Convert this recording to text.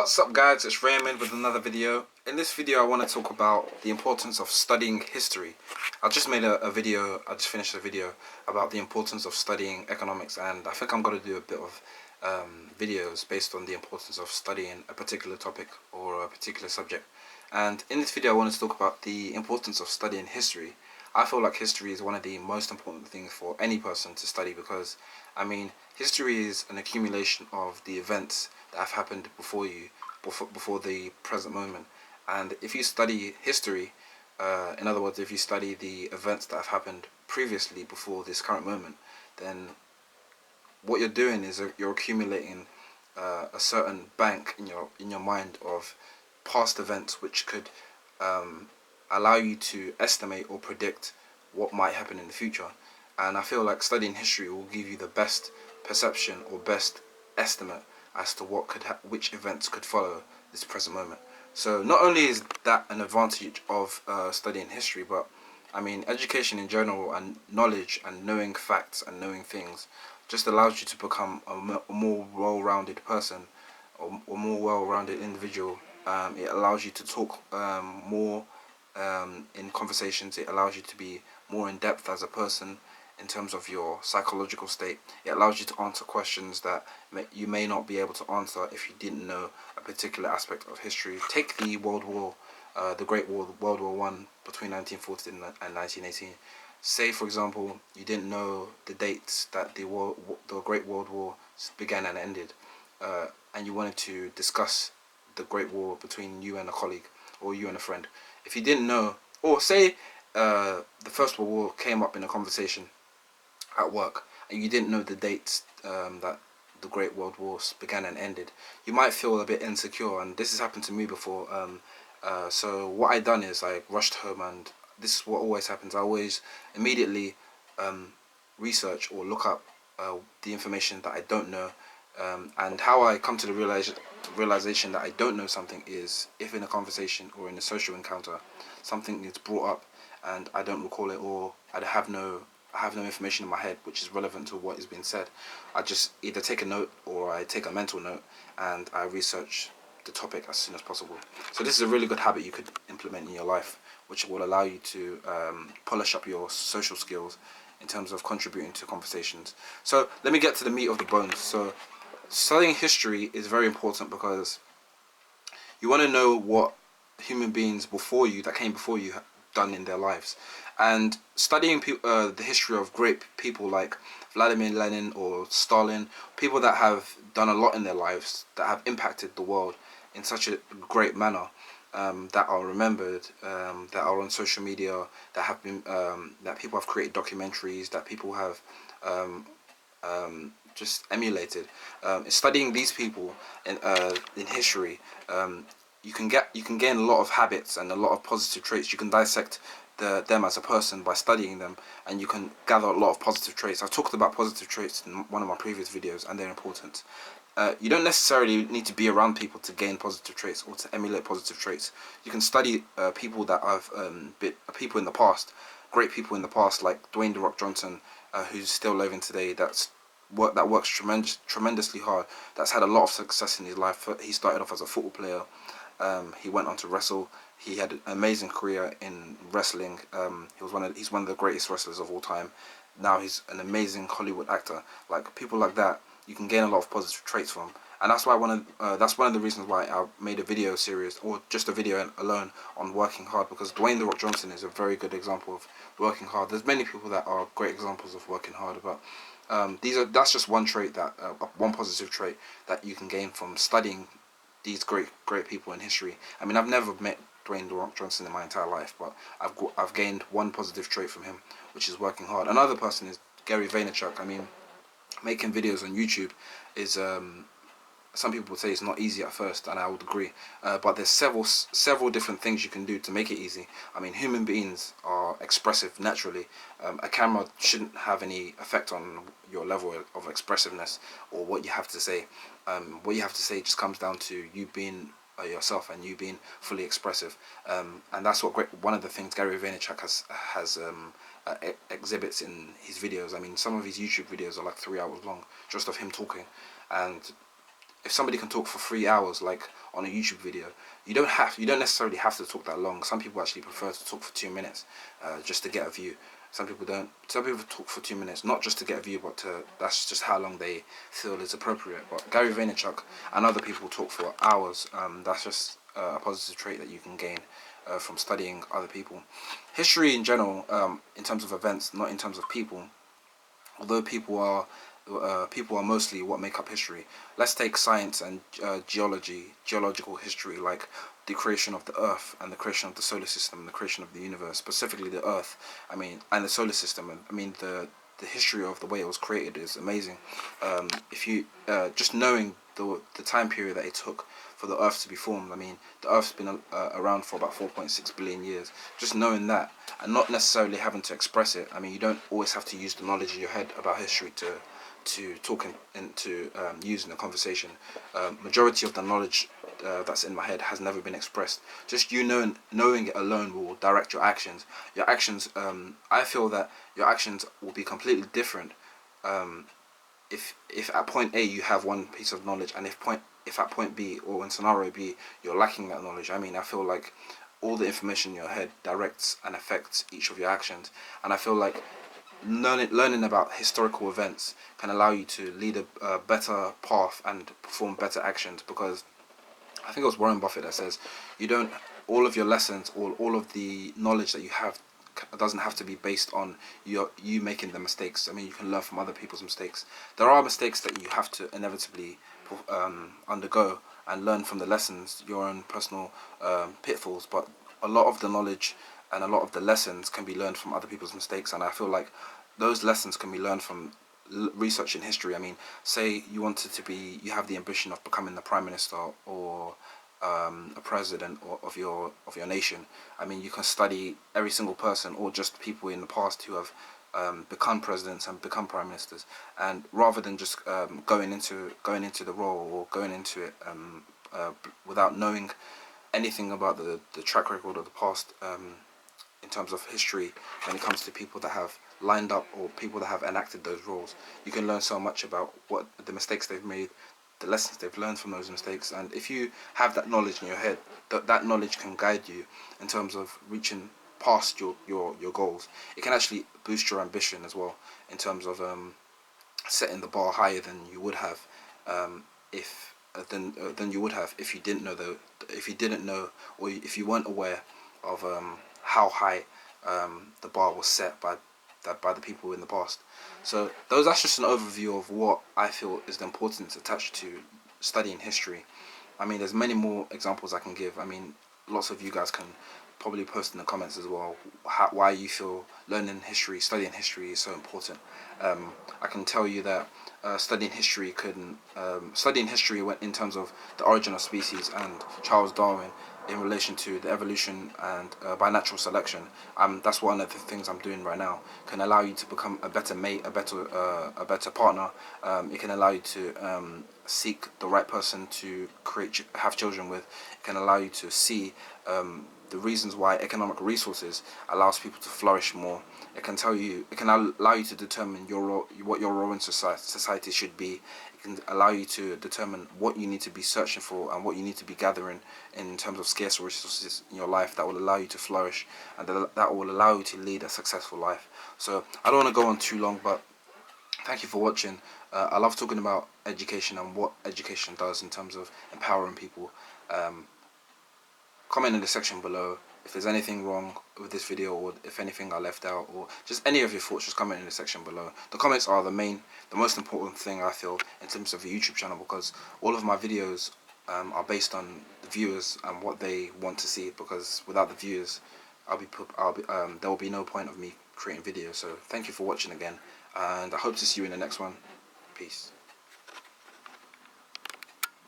What's up guys, it's Raymond with another video. In this video I want to talk about the importance of studying history. I just made a video, I just finished a video about the importance of studying economics, and I think I'm going to do a bit of videos based on the importance of studying a particular topic or a particular subject. And in this video I want to talk about the importance of studying history. I feel like history is one of the most important things for any person to study because, I mean, history is an accumulation of the events that have happened before you, before the present moment. And if you study history, in other words, if you study the events that have happened previously before this current moment, then what you're doing is you're accumulating a certain bank in your mind of past events which could allow you to estimate or predict what might happen in the future. And I feel like studying history will give you the best perception or best estimate as to what which events could follow this present moment. So not only is that an advantage of studying history, but I mean education in general and knowledge and knowing facts and knowing things just allows you to become a more well-rounded person or more well-rounded individual. It allows you to talk more in conversations. It allows you to be more in depth as a person in terms of your psychological state. It allows you to answer questions that you may not be able to answer if you didn't know a particular aspect of history. Take the World War, the Great War, World War One between 1914 and 1918. Say, for example, you didn't know the dates that the Great World War began and ended, and you wanted to discuss the Great War between you and a colleague or you and a friend. If you didn't know, or say the First World War came up in a conversation at work and you didn't know the dates that the Great World Wars began and ended, you might feel a bit insecure, and this has happened to me before. So what I done is I rushed home, and this is what always happens. I always immediately research or look up the information that I don't know, and how I come to the realization that I don't know something is if in a conversation or in a social encounter something is brought up and I don't recall it, or I have no information in my head which is relevant to what is being said. I just either take a note or I take a mental note and I research the topic as soon as possible. So this is a really good habit you could implement in your life, which will allow you to polish up your social skills in terms of contributing to conversations. So let me get to the meat of the bones. So studying history is very important because you want to know what human beings before you, that came before you, have done in their lives. And studying the history of great people like Vladimir Lenin or Stalin, people that have done a lot in their lives, that have impacted the world in such a great manner, that are remembered, that are on social media, that have been that people have created documentaries, that people have just emulated. Studying these people in history, you can gain a lot of habits and a lot of positive traits. You can dissect them as a person by studying them, and you can gather a lot of positive traits. I've talked about positive traits in one of my previous videos, and they're important. You don't necessarily need to be around people to gain positive traits or to emulate positive traits. You can study people that have people in the past, great people in the past, like Dwayne "The Rock" Johnson, who's still living today. That works tremendously hard. That's had a lot of success in his life. He started off as a football player. He went on to wrestle. He had an amazing career in wrestling. He's one of the greatest wrestlers of all time. Now he's an amazing Hollywood actor. Like people like that, you can gain a lot of positive traits from, and that's why that's one of the reasons why I made a video series, or just a video alone, on working hard, because Dwayne "The Rock" Johnson is a very good example of working hard. There's many people that are great examples of working hard, but that's just one trait, one positive trait that you can gain from studying these great people in history. I mean, I've never met Dwayne "The Rock" Johnson in my entire life, but I've gained one positive trait from him, which is working hard. Another person is Gary Vaynerchuk. I mean, making videos on YouTube is some people would say it's not easy at first, and I would agree. But there's several different things you can do to make it easy. I mean, human beings are expressive naturally. A camera shouldn't have any effect on your level of expressiveness or what you have to say. What you have to say just comes down to you being yourself and you being fully expressive. And that's one of the things Gary Vaynerchuk has exhibits in his videos. I mean, some of his YouTube videos are like 3 hours long, just of him talking. And if somebody can talk for 3 hours, like on a YouTube video. You don't necessarily have to talk that long. Some people actually prefer to talk for 2 minutes, just to get a view. Some people don't. Some people talk for 2 minutes, not just to get a view, but that's just how long they feel is appropriate. But Gary Vaynerchuk and other people talk for hours. That's just a positive trait that you can gain from studying other people. History in general, in terms of events, not in terms of people. Although people are mostly what make up history. Let's take science and geological history, like the creation of the Earth and the creation of the solar system, the creation of the universe, specifically the Earth. I mean, and the solar system. I mean, the history of the way it was created is amazing. If you just knowing the time period that it took for the Earth to be formed. I mean, the Earth's been around for about 4.6 billion years. Just knowing that and not necessarily having to express it. I mean, you don't always have to use the knowledge in your head about history to talk and to use in a conversation. Majority of the knowledge that's in my head has never been expressed. Just you knowing it alone will direct your actions. Your actions, I feel that your actions will be completely different if at point A you have one piece of knowledge, and if at point B or in scenario B you're lacking that knowledge. I mean, I feel like all the information in your head directs and affects each of your actions, and I feel like learning about historical events can allow you to lead a better path and perform better actions, because I think it was Warren Buffett that says all of your lessons or all of the knowledge that you have doesn't have to be based on you making the mistakes. I mean, you can learn from other people's mistakes. There are mistakes that you have to inevitably undergo and learn from the lessons, your own personal pitfalls, but a lot of the knowledge and a lot of the lessons can be learned from other people's mistakes, and I feel like those lessons can be learned from research in history. I mean, say you have the ambition of becoming the prime minister or a president of your nation. I mean, you can study every single person or just people in the past who have become presidents and become prime ministers, and rather than just going into the role or going into it without knowing anything about the track record of the past in terms of history, when it comes to people that have lined up or people that have enacted those roles, you can learn so much about what the mistakes they've made, the lessons they've learned from those mistakes. And if you have that knowledge in your head, that knowledge can guide you in terms of reaching past your goals. It can actually boost your ambition as well, in terms of setting the bar higher than you would have than you would have if you didn't know or if you weren't aware of how high the bar was set by the people in the past. So that's just an overview of what I feel is the importance attached to studying history. I mean, there's many more examples I can give. I mean, lots of you guys can probably post in the comments as well why you feel studying history is so important. I can tell you that studying history in terms of the origin of species and Charles Darwin in relation to the evolution and by natural selection. That's one of the things I'm doing right now. Can allow you to become a better mate, a better partner. It can allow you to seek the right person to have children with. It can allow you to see the reasons why economic resources allows people to flourish more. It can allow you to determine what your role in society should be. It can allow you to determine what you need to be searching for and what you need to be gathering in terms of scarce resources in your life that will allow you to flourish and that will allow you to lead a successful life. So I don't want to go on too long, but thank you for watching. I love talking about education and what education does in terms of empowering people. Comment in the section below if there's anything wrong with this video, or if anything I left out, or just any of your thoughts. Just comment in the section below. The comments are the most important thing I feel in terms of a YouTube channel, because all of my videos are based on the viewers and what they want to see, because without the viewers there will be no point of me creating videos. So thank you for watching again, and I hope to see you in the next one. Peace.